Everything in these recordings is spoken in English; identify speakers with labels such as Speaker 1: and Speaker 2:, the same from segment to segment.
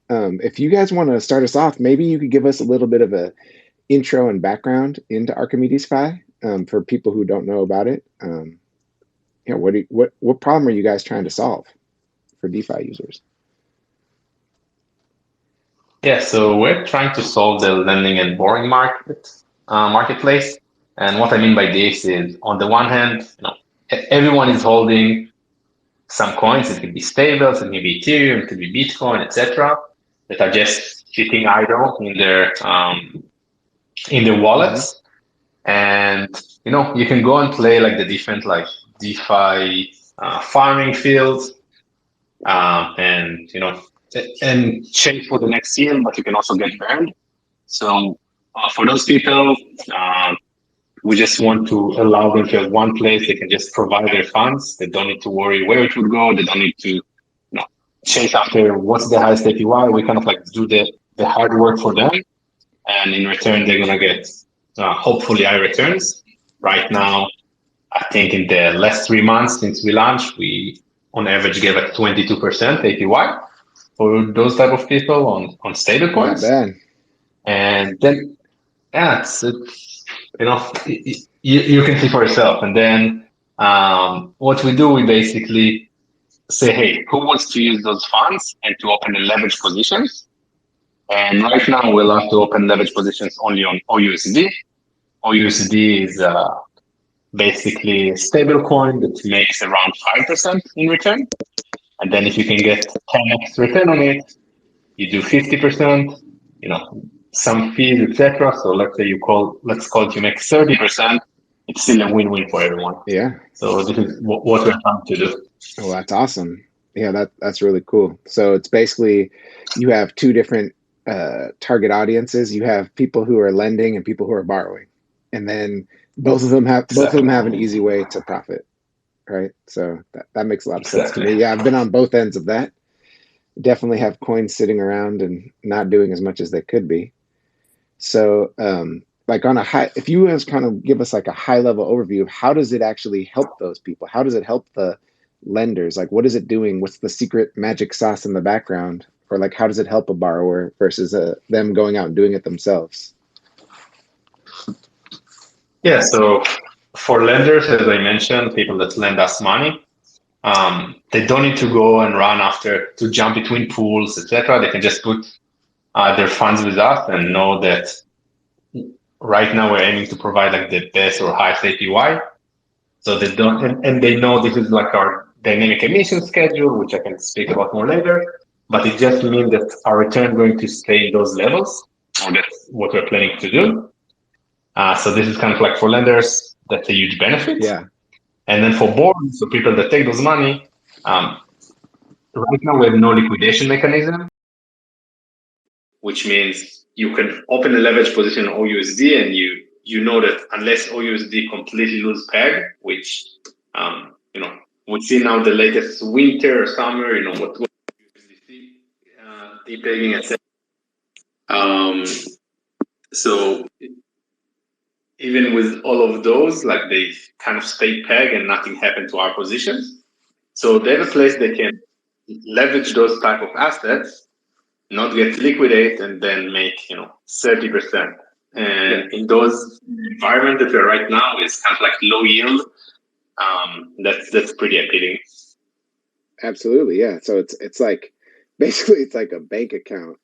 Speaker 1: If you guys want to start us off, maybe you could give us a little bit of a intro and background into Archimedes Phi for people who don't know about it. What problem are you guys trying to solve for DeFi users?
Speaker 2: Yeah, so we're trying to solve the lending and borrowing marketplace. And what I mean by this is, on the one hand, everyone is holding some coins. It could be stables, it could be Ethereum, it could be Bitcoin, etc., that are just sitting idle in their wallets. And you can go and play like the different like DeFi farming fields, and and chase for the next year, but you can also get burned. So for those people, we just want to allow them to have one place they can just provide their funds. They don't need to worry where it would go. They don't need to chase after what's the highest APY. We kind of like do the hard work for them, and in return they're gonna get hopefully high returns. Right now, I think in the last 3 months since we launched, we on average gave like 22% APY for those type of people on stable
Speaker 1: Not
Speaker 2: coins.
Speaker 1: bad.
Speaker 2: And then it's you can see for yourself. And then what we do, we basically say, hey, who wants to use those funds and to open the leverage positions? And right now we'll have to open leverage positions only on lvUSD. lvUSD is basically a stable coin that makes around 5% in return. And then if you can get 10x return on it, you do 50%, some fees, etc. So let's call it you make 30%. It's still a win-win for everyone.
Speaker 1: Yeah.
Speaker 2: So this is what we're trying to do.
Speaker 1: Oh, that's awesome. Yeah, that's really cool. So it's basically you have two different target audiences. You have people who are lending and people who are borrowing, and then both of them have an easy way to profit, right? So that makes a lot of sense to me. Yeah, I've been on both ends of that. Definitely have coins sitting around and not doing as much as they could be. So, like on a high, if you guys kind of give us like a high level overview of how does it actually help those people? How does it help the lenders? Like, what is it doing? What's the secret magic sauce in the background? Or like, how does it help a borrower versus them going out and doing it themselves?
Speaker 2: Yeah, so for lenders, as I mentioned, people that lend us money, they don't need to go and run to jump between pools, etc. They can just put their funds with us and know that right now we're aiming to provide like the best or highest APY. So they don't, and they know this is like our dynamic emission schedule, which I can speak about more later. But it just means that our return is going to stay in those levels, or that's what we're planning to do. So this is kind of like for lenders, that's a huge benefit.
Speaker 1: Yeah.
Speaker 2: And then for borrowers, so people that take those money, right now we have no liquidation mechanism, which means you can open a leverage position on lvUSD, and you know that unless lvUSD completely lose peg, which we see now the latest winter or summer, what USDC depegging, etc. So even with all of those, like they kind of stay peg and nothing happened to our positions. So they have a place they can leverage those type of assets, not get liquidate, and then make 30%. And in those environment that we're right now is kind of like low yield. That's pretty appealing.
Speaker 1: Absolutely, yeah. So it's like basically it's like a bank account.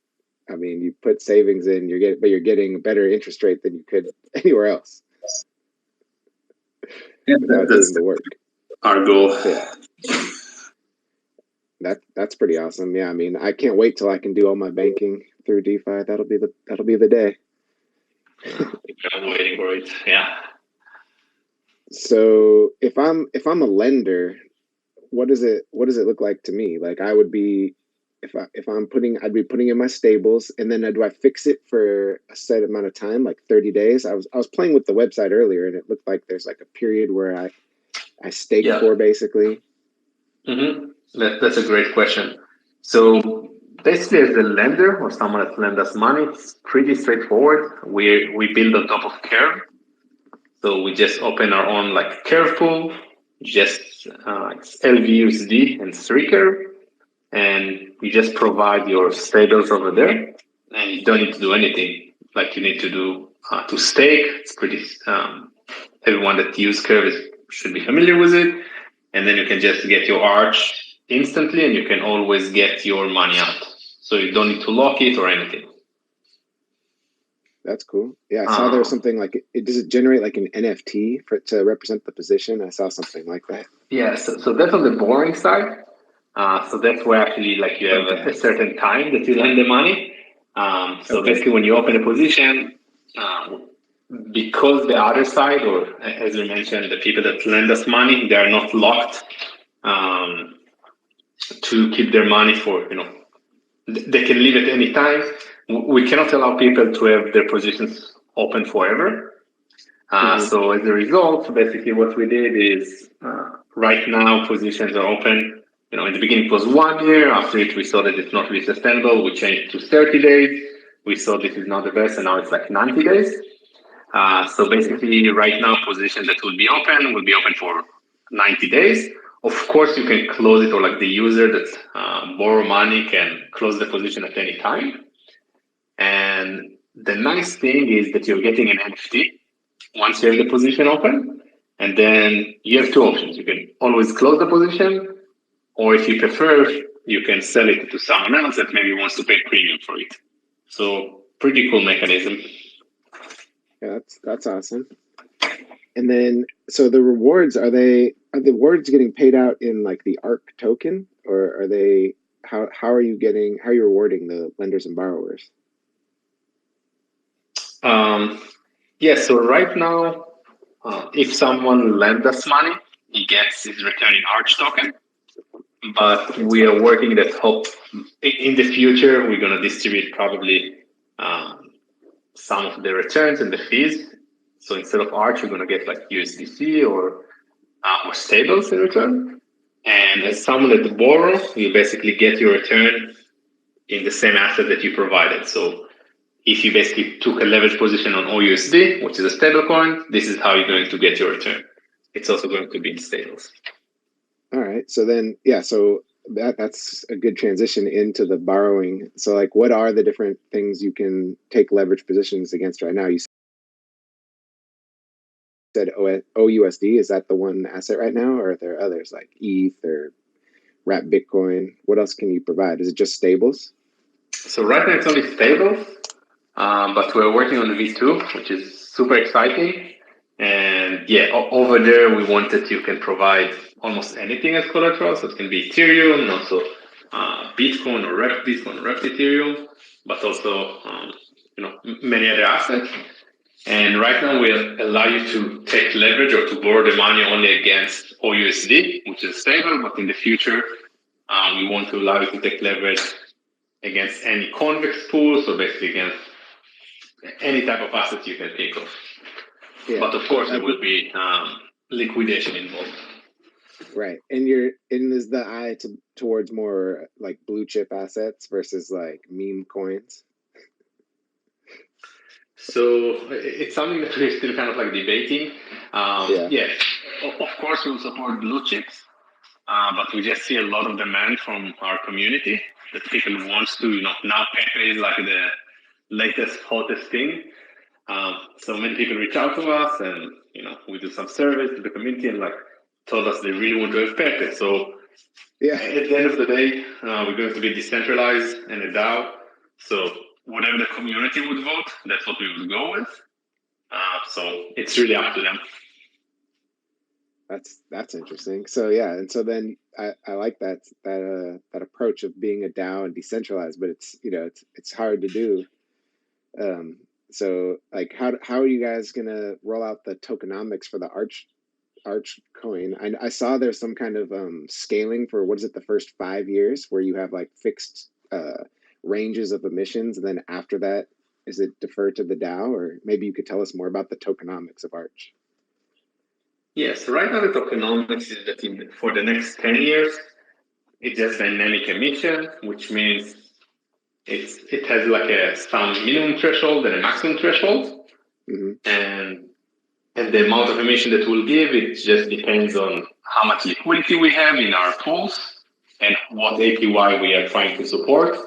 Speaker 1: I mean, you put savings in, you're getting a better interest rate than you could anywhere else.
Speaker 2: Yeah, that's the work. Our goal.
Speaker 1: Yeah. That's pretty awesome. Yeah, I mean, I can't wait till I can do all my banking through DeFi. That'll be the day.
Speaker 2: I'm waiting for it. Yeah.
Speaker 1: So if I'm a lender, what does it look like to me? Like I would be I'd be putting in my stables, and then do I fix it for a set amount of time, like 30 days? I was playing with the website earlier, and it looked like there's like a period where I stake for basically.
Speaker 2: Mm-hmm. That's a great question. So basically, as a lender or someone that lends us money, it's pretty straightforward. We build on top of Curve. So we just open our own like Curve pool, just it's lvUSD and 3 Curve. And you just provide your stables over there, and you don't need to do anything like you need to do to stake. It's pretty. Everyone that uses Curve should be familiar with it, and then you can just get your Arch instantly, and you can always get your money out. So you don't need to lock it or anything.
Speaker 1: That's cool. Yeah, I saw there was something like does it generate like an NFT to represent the position? I saw something like that.
Speaker 2: Yeah, so that's on the borrowing side. So that's where actually like you have a certain time that you lend the money. So basically when you open a position, because the other side, or as we mentioned, the people that lend us money, they are not locked to keep their money for, they can leave at any time. We cannot allow people to have their positions open forever. So as a result, basically what we did is right now positions are open. In the beginning it was 1 year. After it, we saw that it's not really sustainable. We changed to 30 days. We saw this is not the best, and now it's like 90 days. So basically right now positions that will be open for 90 days. Of course, you can close it, or like the user that borrow money can close the position at any time. And the nice thing is that you're getting an NFT once you have the position open, and then you have two options. You can always close the position, or if you prefer, you can sell it to someone else that maybe wants to pay premium for it. So pretty cool mechanism.
Speaker 1: Yeah, that's awesome. And then, so the rewards, are the rewards getting paid out in like the ARC token, or are they, how are you rewarding the lenders and borrowers?
Speaker 2: Yes, so right now, if someone lends us money, he gets his return in Arch token. But we are working that hope in the future, we're going to distribute probably some of the returns and the fees. So instead of Arch, you're going to get like USDC or stables in return. And as someone that borrow, you basically get your return in the same asset that you provided. So if you basically took a leverage position on lvUSD, which is a stablecoin, this is how you're going to get your return. It's also going to be in stables.
Speaker 1: All right. So then, yeah, so that's a good transition into the borrowing. So like, what are the different things you can take leverage positions against right now? You said lvUSD, is that the one asset right now, or are there others like ETH or Wrap Bitcoin? What else can you provide? Is it just stables?
Speaker 2: So right now it's only stables, but we're working on the V2, which is super exciting. And yeah, over there we want that you can provide almost anything as collateral. So it can be Ethereum, and also Bitcoin or Rep Bitcoin or Rep Ethereum, but also many other assets. And right now we allow you to take leverage or to borrow the money only against lvUSD, which is stable. But in the future, we want to allow you to take leverage against any convex pool, so basically against any type of asset you can think of. Yeah. But of course, there will be liquidation involved.
Speaker 1: Right, and is the eye towards more like blue chip assets versus like meme coins?
Speaker 2: So it's something that we're still kind of like debating. Yeah, of course we'll support blue chips, but we just see a lot of demand from our community that people want to, now Pepe is like the latest, hottest thing. So many people reach out to us, and we do some surveys to the community, and like told us they really want to have Pepe. So at the end of the day, we're going to be decentralized and a DAO. So whatever the community would vote, that's what we would go with. So it's really up to them.
Speaker 1: That's interesting. So yeah, and so then I like that approach of being a DAO and decentralized, but it's hard to do. So like how are you guys gonna roll out the tokenomics for the Arch coin? I saw there's some kind of scaling for, what is it, the first 5 years where you have like fixed ranges of emissions, and then after that, is it deferred to the DAO? Or maybe you could tell us more about the tokenomics of Arch.
Speaker 2: Yes, right now the tokenomics is that for the next 10 years, it's just dynamic emission, which means it has like some minimum threshold and a maximum threshold. And the amount of emission that we'll give, it just depends on how much liquidity we have in our pools and what APY we are trying to support.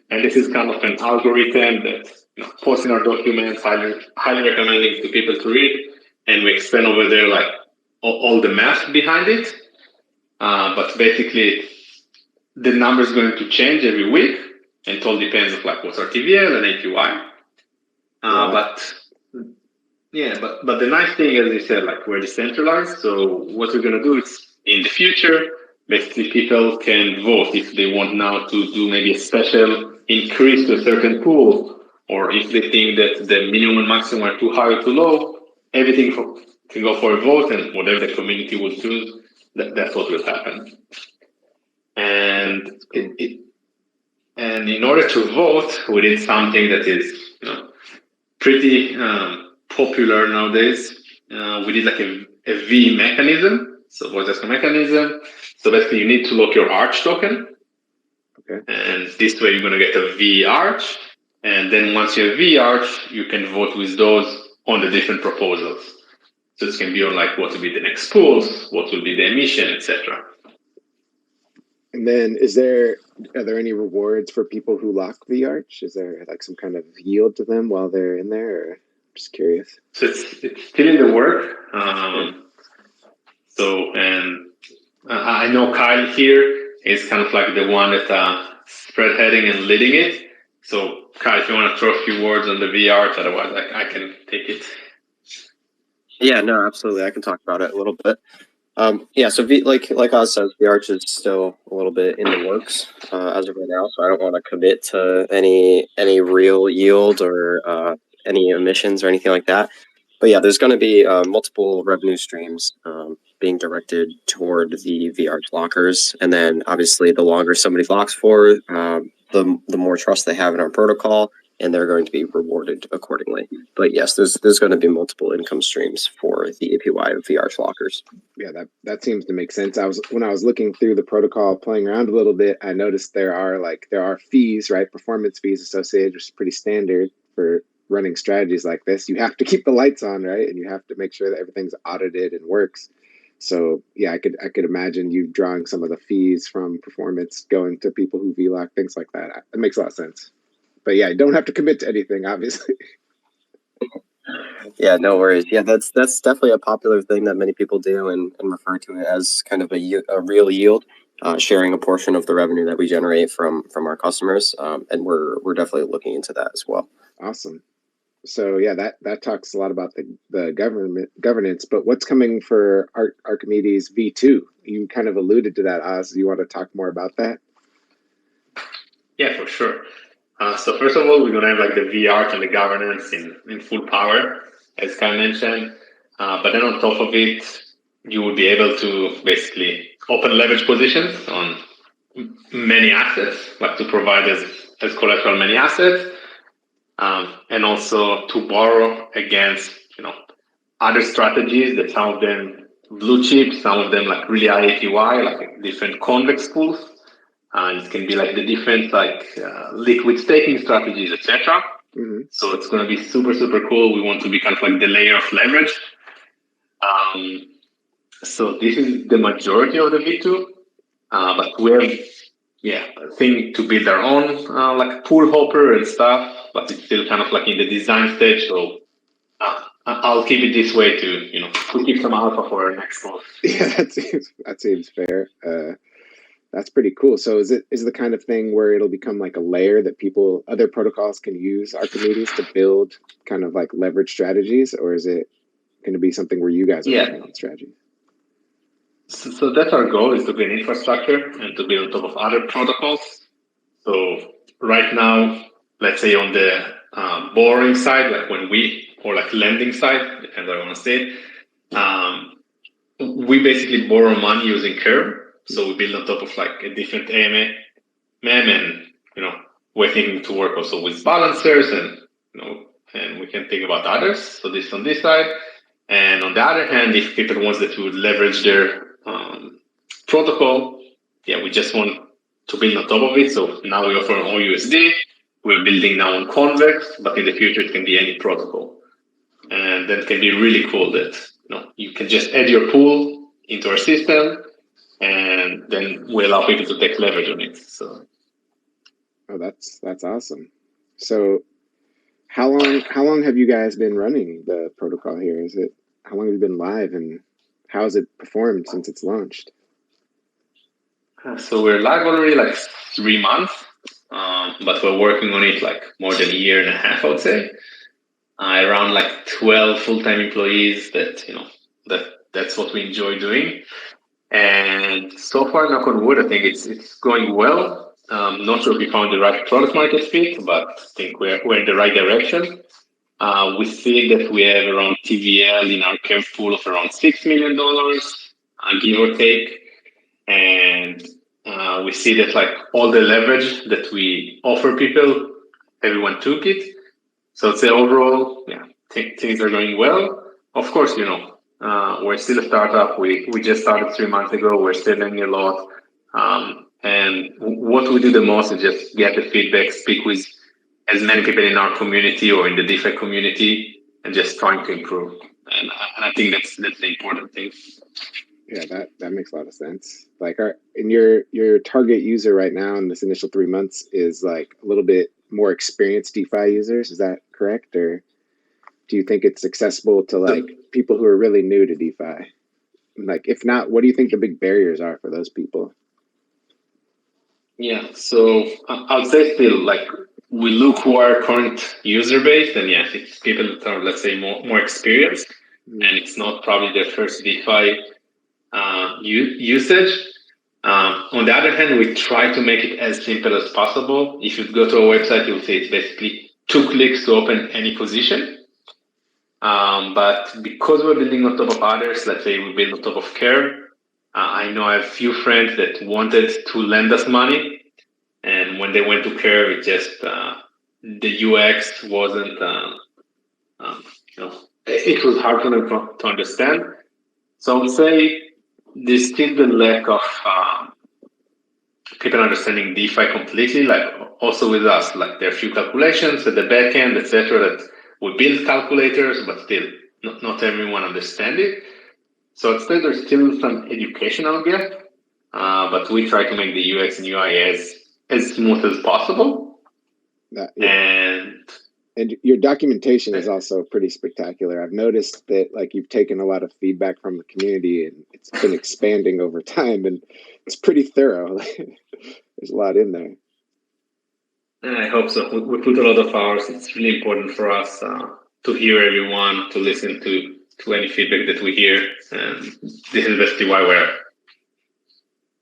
Speaker 2: And this is kind of an algorithm that posts in our documents, highly recommending to people to read. And we explain over there like all the math behind it. But basically, the number is going to change every week. And it all depends on like what's our TVL and APY. But the nice thing, as you said, like we're decentralized. So what we're going to do is in the future, basically people can vote if they want now to do maybe a special increase to a certain pool, or if they think that the minimum and maximum are too high or too low, everything can go for a vote, and whatever the community will choose, that's what will happen. And and in order to vote, we did something that is pretty popular nowadays. We did like a V mechanism. So what's the mechanism? So basically you need to lock your Arch token.
Speaker 1: Okay.
Speaker 2: And this way you're going to get a V Arch. And then once you have V Arch, you can vote with those on the different proposals. So this can be on like what will be the next pools, what will be the emission, etc.
Speaker 1: And then are there any rewards for people who lock V Arch? Is there like some kind of yield to them while they're in there? Or just curious.
Speaker 2: So it's still in the work. I know Kyle here is kind of like the one that spearheading and leading it. So Kyle, if you want to throw a few words on the V Arch, otherwise I can take it.
Speaker 3: Yeah, no, absolutely. I can talk about it a little bit. So like Oz says, the Arch is still a little bit in the works as of right now, so I don't want to commit to any real yield or any emissions or anything like that. But yeah, there's going to be multiple revenue streams being directed toward the V Arch lockers, and then obviously the longer somebody locks for, the more trust they have in our protocol, and they're going to be rewarded accordingly. But yes, there's going to be multiple income streams for the APY of V Arch lockers.
Speaker 1: Yeah, that seems to make sense. When I was looking through the protocol, playing around a little bit, I noticed there are fees, right? Performance fees associated, which is pretty standard for running strategies like this. You have to keep the lights on, right? And you have to make sure that everything's audited and works. So yeah, I could imagine you drawing some of the fees from performance going to people who VLOC, things like that. It makes a lot of sense. But yeah, you don't have to commit to anything, obviously.
Speaker 3: Yeah, no worries. Yeah, that's definitely a popular thing that many people do and refer to it as kind of a real yield, sharing a portion of the revenue that we generate from our customers. And we're definitely looking into that as well.
Speaker 1: Awesome. So yeah, that talks a lot about the governance, but what's coming for Archimedes V2? You kind of alluded to that, Oz. Do you want to talk more about that?
Speaker 2: Yeah, for sure. So first of all, we're going to have like the V Arch and the governance in full power, as Kyle mentioned. But then on top of it, you will be able to basically open leverage positions on many assets, like to provide as collateral many assets, and also to borrow against other strategies that some of them blue chip, some of them like really high APY, like different convex pools. And it can be like the different liquid staking strategies, etc.
Speaker 1: Mm-hmm.
Speaker 2: So it's going to be super, super cool. We want to be kind of like the layer of leverage. So this is the majority of the V2. But we have, a thing to build our own like pool hopper and stuff. But it's still kind of like in the design stage. So I'll keep it this way to keep some alpha for our next post.
Speaker 1: Yeah, that seems fair. That's pretty cool. So is it the kind of thing where it'll become like a layer that other protocols can use Archimedes to build kind of like leverage strategies, or is it going to be something where you guys are working on strategies?
Speaker 2: So that's our goal, is to build infrastructure and to build on top of other protocols. So right now, let's say on the borrowing side, or like lending side, depends how I want to say it, we basically borrow money using Curve. So we build on top of like a different AMM, and we're thinking to work also with balancers, and and we can think about others. So this on this side, and on the other hand, if people want to leverage their protocol, we just want to build on top of it. So now we offer on USD. We're building now on Convex, but in the future it can be any protocol, and that can be really cool. That you can just add your pool into our system. and then we allow people to take leverage on it. So,
Speaker 1: oh, that's awesome. So, how long have you guys been running the protocol here? How long have you been live, and how has it performed since it's launched?
Speaker 2: So we're live already like 3 months, but we're working on it like more than a year and a half, I would say. Around like 12 full-time employees that's what we enjoy doing. And so far, knock on wood, I think it's going well. Not sure if we found the right product market fit, but I think we're in the right direction. We see that we have around TVL in our curve pool of around $6 million, give or take. And we see that like all the leverage that we offer people, everyone took it. So I'd say overall, yeah, things are going well. Of course, we're still a startup. We just started 3 months ago. We're still learning a lot. And what we do the most is just get the feedback, speak with as many people in our community or in the DeFi community, and just trying to improve. And I think that's the important thing.
Speaker 1: Yeah, that makes a lot of sense. Like, your target user right now in this initial 3 months is like a little bit more experienced DeFi users. Is that correct, or do you think it's accessible to like people who are really new to DeFi? Like, if not, what do you think the big barriers are for those people?
Speaker 2: Yeah, so I'll say still like we look who our current user base, and yes, it's people that are, let's say, more experienced, and it's not probably their first DeFi usage. On the other hand, we try to make it as simple as possible. If you go to our website, you'll see it's basically 2 clicks to open any position. But because we're building on top of others, let's say we build on top of Curve, I know I have a few friends that wanted to lend us money. And when they went to Curve, it just, the UX wasn't, it was hard for them to understand. So I would say there's still the lack of people understanding DeFi completely, like also with us, like there are a few calculations at the back end, etc., that we build calculators, but still not everyone understands it. So I'd say there's still some educational gap, but we try to make the UX and UI as smooth as possible.
Speaker 1: And your documentation is also pretty spectacular. I've noticed that like you've taken a lot of feedback from the community, and it's been expanding over time, and it's pretty thorough. There's a lot in there.
Speaker 2: And I hope so. We put a lot of hours. It's really important for us to hear everyone, to listen to any feedback that we hear. And this is basically why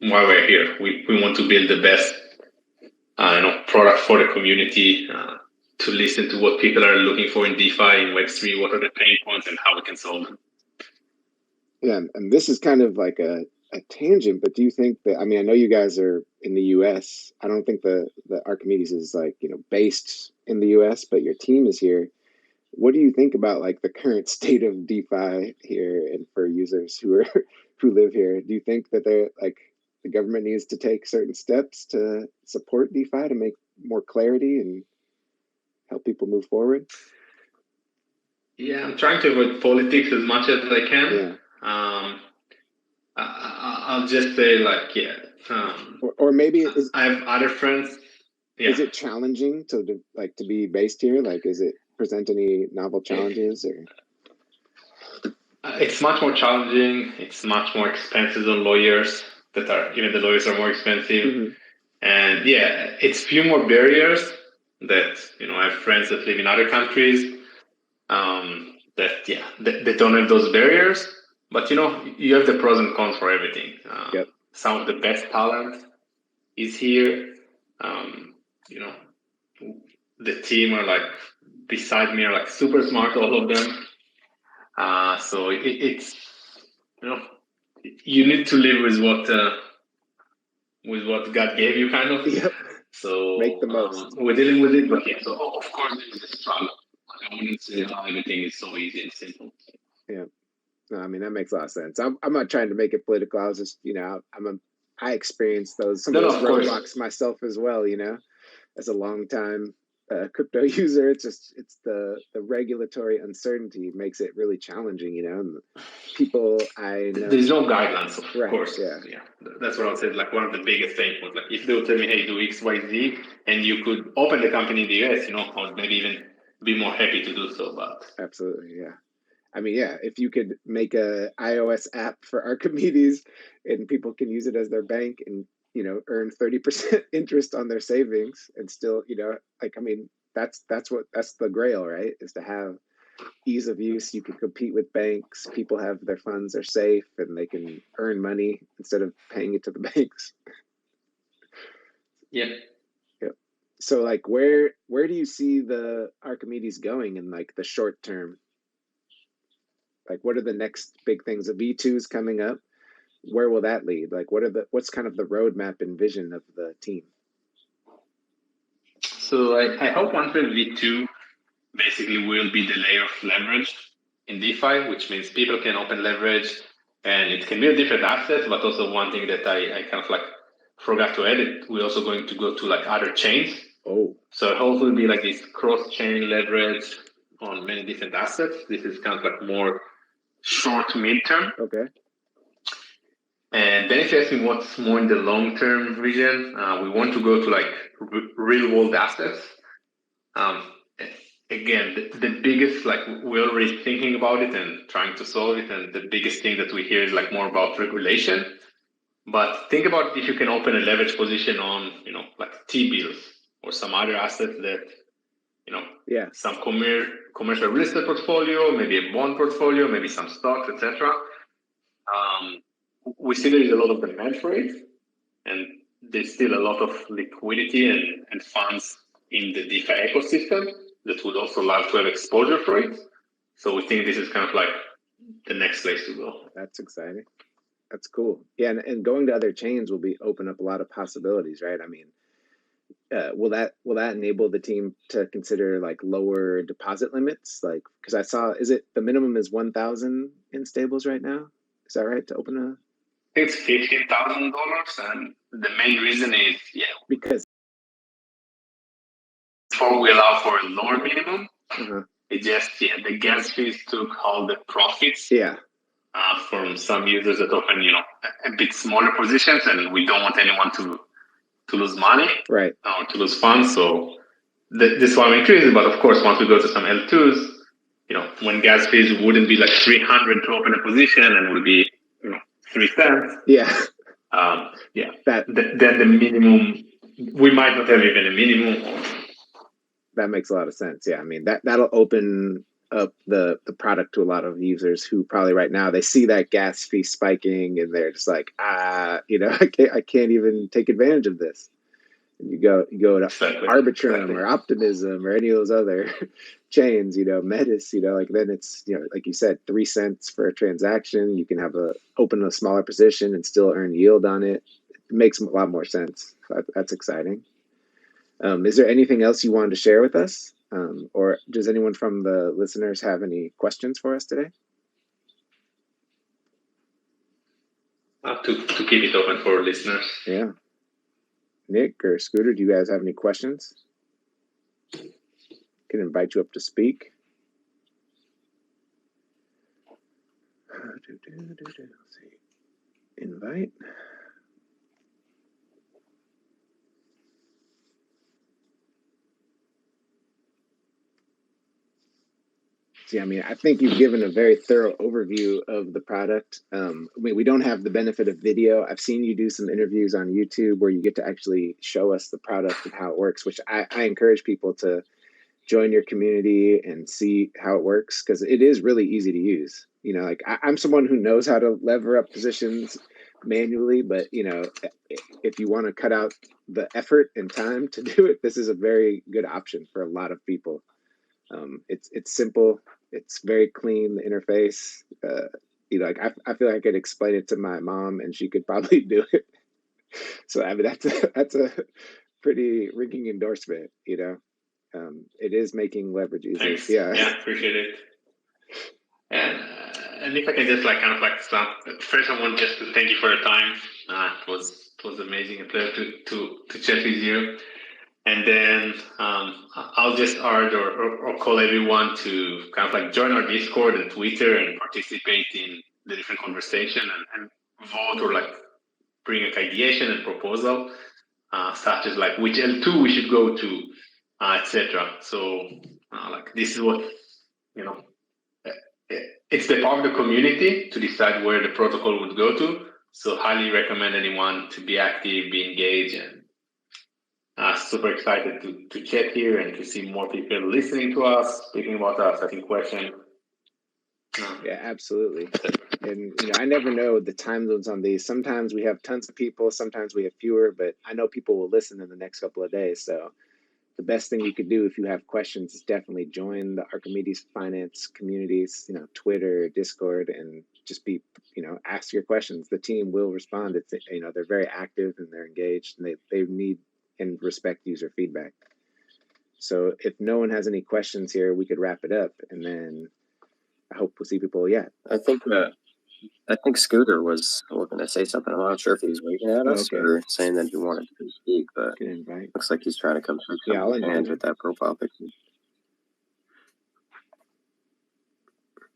Speaker 2: we're here. We want to build the best product for the community, to listen to what people are looking for in DeFi, in Web3, what are the pain points, and how we can solve them.
Speaker 1: Yeah, and this is kind of like a tangent, but do you think that, I mean, I know you guys are in the US. I don't think the Archimedes is like, based in the US, but your team is here. What do you think about like the current state of DeFi here and for users who live here? Do you think that the government needs to take certain steps to support DeFi to make more clarity and help people move forward?
Speaker 2: Yeah, I'm trying to avoid politics as much as I can.
Speaker 1: Yeah.
Speaker 2: I'll just say like, yeah.
Speaker 1: Or maybe
Speaker 2: I have other friends. Yeah.
Speaker 1: Is it challenging to be based here? Like, does it present any novel challenges or?
Speaker 2: It's much more challenging. It's much more expensive than lawyers even the lawyers are more expensive. Mm-hmm. And yeah, it's few more barriers that, I have friends that live in other countries they don't have those barriers. But, you have the pros and cons for everything.
Speaker 1: Yep.
Speaker 2: Some of the best talent is here. The team are like, beside me, are like super smart, all of them. So it's, you need to live with what God gave you, kind of.
Speaker 1: Yep.
Speaker 2: So
Speaker 1: make the most.
Speaker 2: We're dealing with it, but yeah. So of course there's a struggle. I wouldn't say how everything is so easy and simple.
Speaker 1: Yeah. No, I mean that makes a lot of sense. I'm not trying to make it political. I was just, I experienced some of those roadblocks myself as well. As a long time crypto user. It's the regulatory uncertainty makes it really challenging, and people I know.
Speaker 2: There's no guidelines, of
Speaker 1: right,
Speaker 2: course. Yeah, that's what I would say. Like one of the biggest things was like if they would tell me, "Hey, do X, Y, Z," and you could open the company in the US, I would maybe even be more happy to do so. But
Speaker 1: absolutely, yeah. I mean, yeah, if you could make a iOS app for Archimedes and people can use it as their bank and, earn 30% interest on their savings and still, I mean, that's the grail, right? Is to have ease of use. You can compete with banks. People have their funds are safe and they can earn money instead of paying it to the banks.
Speaker 2: Yeah.
Speaker 1: Yep. So like where do you see the Archimedes going in like the short term? Like, what are the next big things? The V2's coming up. Where will that lead? Like, what's kind of the roadmap and vision of the team?
Speaker 2: So I hope once V2 basically will be the layer of leverage in DeFi, which means people can open leverage and it can be a different asset, but also one thing that I kind of like forgot to edit, we're also going to go to like other chains.
Speaker 1: Oh.
Speaker 2: So hopefully it'll be like this cross-chain leverage on many different assets. This is kind of like more short to mid-term.
Speaker 1: Okay.
Speaker 2: And then if you ask me what's more in the long-term vision, we want to go to like real-world assets. Again, the biggest, like we're already thinking about it and trying to solve it. And the biggest thing that we hear is like more about regulation. But think about if you can open a leverage position on, like T-bills or some other assets that, some commercial real estate portfolio, maybe a bond portfolio, maybe some stocks, etc. We see there is a lot of demand for it, and there's still a lot of liquidity and funds in the DeFi ecosystem that would also love to have exposure for it. So we think this is kind of like the next place to go.
Speaker 1: That's exciting. That's cool. Yeah, and going to other chains will open up a lot of possibilities, right? I mean, will that enable the team to consider like lower deposit limits? Like, because I saw, is it the minimum is 1,000 in stables right now? Is that right to open a?
Speaker 2: It's $15,000, and the main reason is
Speaker 1: because
Speaker 2: before we allow for a lower minimum, it just the gas fees took all the profits.
Speaker 1: Yeah.
Speaker 2: From some users that open, a bit smaller positions, and we don't want anyone to lose money,
Speaker 1: right,
Speaker 2: or to lose funds. So this one increases, but of course, once we go to some L2s, when gas fees wouldn't be like 300 to open a position, and would be 3 cents.
Speaker 1: Yeah,
Speaker 2: then the minimum, we might not have even a minimum.
Speaker 1: That makes a lot of sense. Yeah, I mean that'll open up the product to a lot of users who probably right now they see that gas fee spiking and they're just like, I can't even take advantage of this. And you go to Arbitrum or Optimism or any of those other chains, Metis, like then it's, like you said, 3 cents for a transaction. You can open a smaller position and still earn yield on it. It makes a lot more sense. That's exciting. Is there anything else you wanted to share with us? Or does anyone from the listeners have any questions for us today?
Speaker 2: To keep it open for listeners.
Speaker 1: Yeah. Nick or Scooter, do you guys have any questions? Can invite you up to speak. Let's see. Invite. I mean, I think you've given a very thorough overview of the product. We don't have the benefit of video. I've seen you do some interviews on YouTube where you get to actually show us the product and how it works, which I encourage people to join your community and see how it works because it is really easy to use. Like I'm someone who knows how to lever up positions manually, but if you want to cut out the effort and time to do it, this is a very good option for a lot of people. It's simple. It's very clean, the interface. Like I feel like I could explain it to my mom and she could probably do it. So I mean that's a pretty ringing endorsement. It is making leverage easier.
Speaker 2: Thanks. Yeah, appreciate it. And if I can just stop. First, I want just to thank you for your time. It was amazing, a pleasure to chat with you. And then I'll just urge or call everyone to kind of like join our Discord and Twitter and participate in the different conversation and vote or like bring an ideation and proposal, such as like which L2 we should go to, etc. So like this is what, it's the part of the community to decide where the protocol would go to. So highly recommend anyone to be active, be engaged, and super excited to chat here and to see more people listening to us, speaking about us, asking questions.
Speaker 1: Yeah, absolutely. And I never know the time zones on these. Sometimes we have tons of people, sometimes we have fewer, but I know people will listen in the next couple of days. So the best thing you could do if you have questions is definitely join the Archimedes finance communities, Twitter, Discord, and just be, ask your questions. The team will respond. It's, they're very active and they're engaged and they need and respect user feedback. So if no one has any questions here, we could wrap it up, and then I hope we'll see people. Yeah,
Speaker 3: I think Scooter was looking to say something. I'm not sure if he's waving at us or saying that he wanted to speak, but looks like he's trying to come through.
Speaker 1: Yeah, I'll invite
Speaker 3: hands
Speaker 1: him.
Speaker 3: with that profile picture.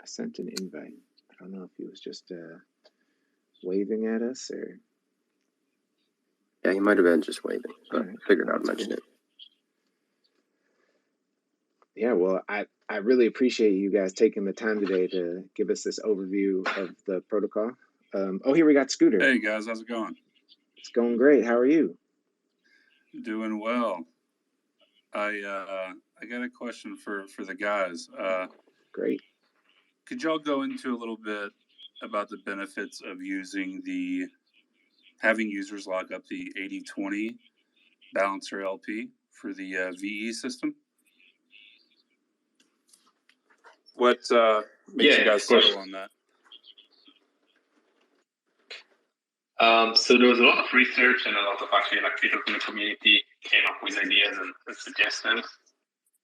Speaker 1: I sent an invite. I don't know if he was just waving at us or.
Speaker 3: Yeah, he might have been just waving, but figured I'd mention it.
Speaker 1: Yeah, well, I really appreciate you guys taking the time today to give us this overview of the protocol. Here we got Scooter.
Speaker 4: Hey guys, how's it going?
Speaker 1: It's going great. How are you?
Speaker 4: Doing well. I got a question for the guys.
Speaker 1: Great.
Speaker 4: Could y'all go into a little bit about the benefits of having users lock up the 80/20 balancer LP for the VE system? What makes you guys settle on that?
Speaker 2: So there was a lot of research and a lot of actually like people from the community came up with ideas and suggestions.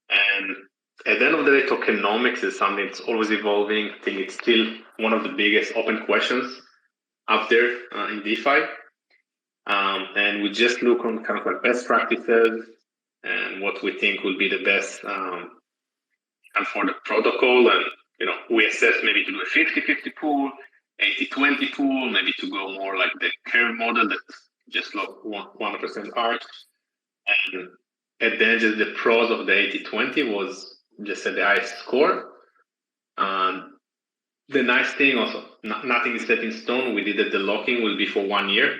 Speaker 2: And at the end of the day, tokenomics is something that's always evolving. I think it's still one of the biggest open questions out there in DeFi. And we just look on kind of like best practices and what we think will be the best and for the protocol. And, we assess maybe to do a 50-50 pool, 80-20 pool, maybe to go more like the curve model that's just like 100% arch. And at the end, just the pros of the 80-20 was just at the highest score. And the nice thing also, nothing is set in stone. We did that the locking will be for 1 year,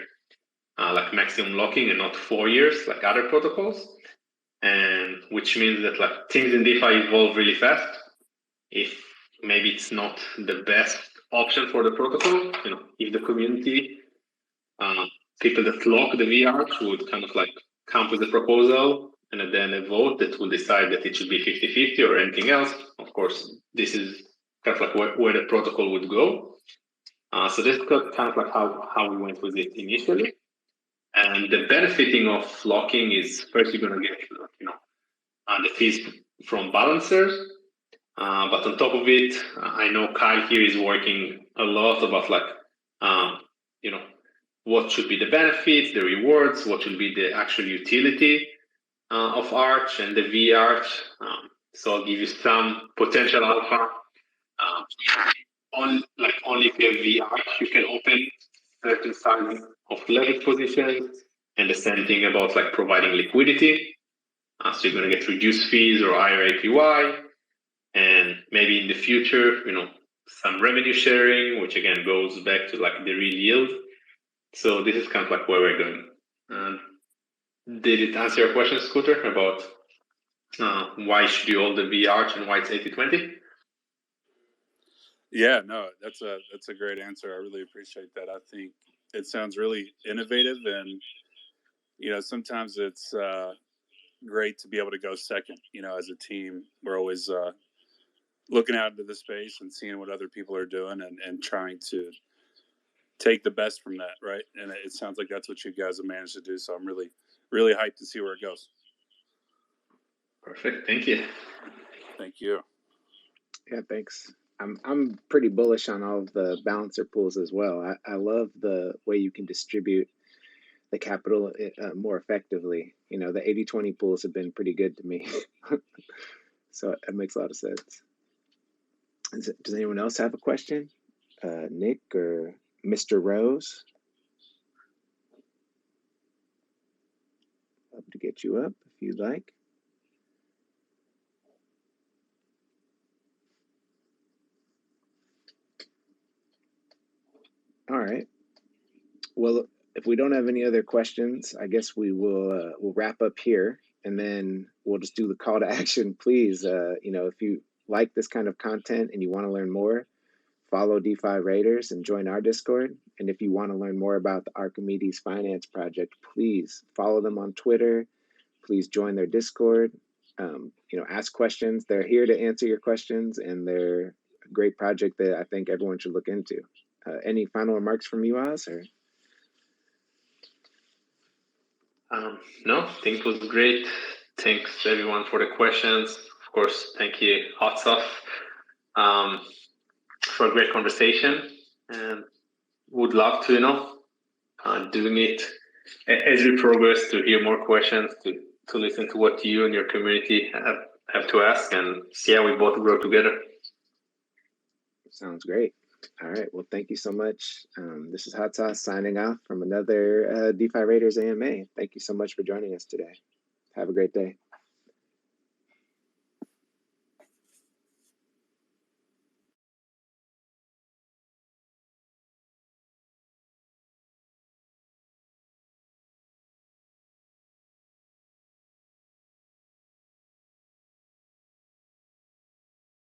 Speaker 2: like maximum locking, and not 4 years like other protocols. And which means that like things in DeFi evolve really fast. If maybe it's not the best option for the protocol, if the community, people that lock the VR would kind of like come with a proposal and then a vote that will decide that it should be 50-50 or anything else. Of course, this is kind of like where the protocol would go. So this is kind of like how we went with it initially. And the benefiting of locking is first you're going to get, the fees from balancers. But on top of it, I know Kyle here is working a lot about like, what should be the benefits, the rewards, what should be the actual utility of Arch and the V Arch. So I'll give you some potential alpha. Only if you have V Arch, you can open certain size of leverage positions, and the same thing about like providing liquidity. So you're going to get reduced fees or higher APY. And maybe in the future, some revenue sharing, which again goes back to like the real yield. So this is kind of like where we're going. Did it answer your question, Scooter, about why should you hold the V Arch and why it's 80-20?
Speaker 4: Yeah, no, that's a great answer. I really appreciate that. I think it sounds really innovative, and sometimes it's great to be able to go second. As a team, we're always looking out into the space and seeing what other people are doing and trying to take the best from that, right? And it sounds like that's what you guys have managed to do. So I'm really, really hyped to see where it goes.
Speaker 2: Perfect. Thank you.
Speaker 4: Thank you.
Speaker 1: Yeah, thanks. I'm pretty bullish on all of the balancer pools as well. I love the way you can distribute the capital more effectively. You know, the 80-20 pools have been pretty good to me. So it makes a lot of sense. Does anyone else have a question? Nick or Mr. Rose? Love to get you up if you'd like. All right. Well, if we don't have any other questions, I guess we will we'll wrap up here, and then we'll just do the call to action. Please, you know, if you like this kind of content and you want to learn more, follow DeFi Raiders and join our Discord. And if you want to learn more about the Archimedes Finance Project, please follow them on Twitter. Please join their Discord. You know, ask questions. They're here to answer your questions, and they're a great project that I think everyone should look into. Any final remarks from you, Oz? Or?
Speaker 2: No, I think it was great. Thanks everyone for the questions. Of course, thank you, Hot Stuff, for a great conversation. And would love to, you know, doing it as we progress, to hear more questions, to listen to what you and your community have to ask, and see how we both grow together.
Speaker 1: Sounds great. All right. Well, thank you so much. This is Hot Sauce signing off from another DeFi Raiders AMA. Thank you so much for joining us today. Have a great day.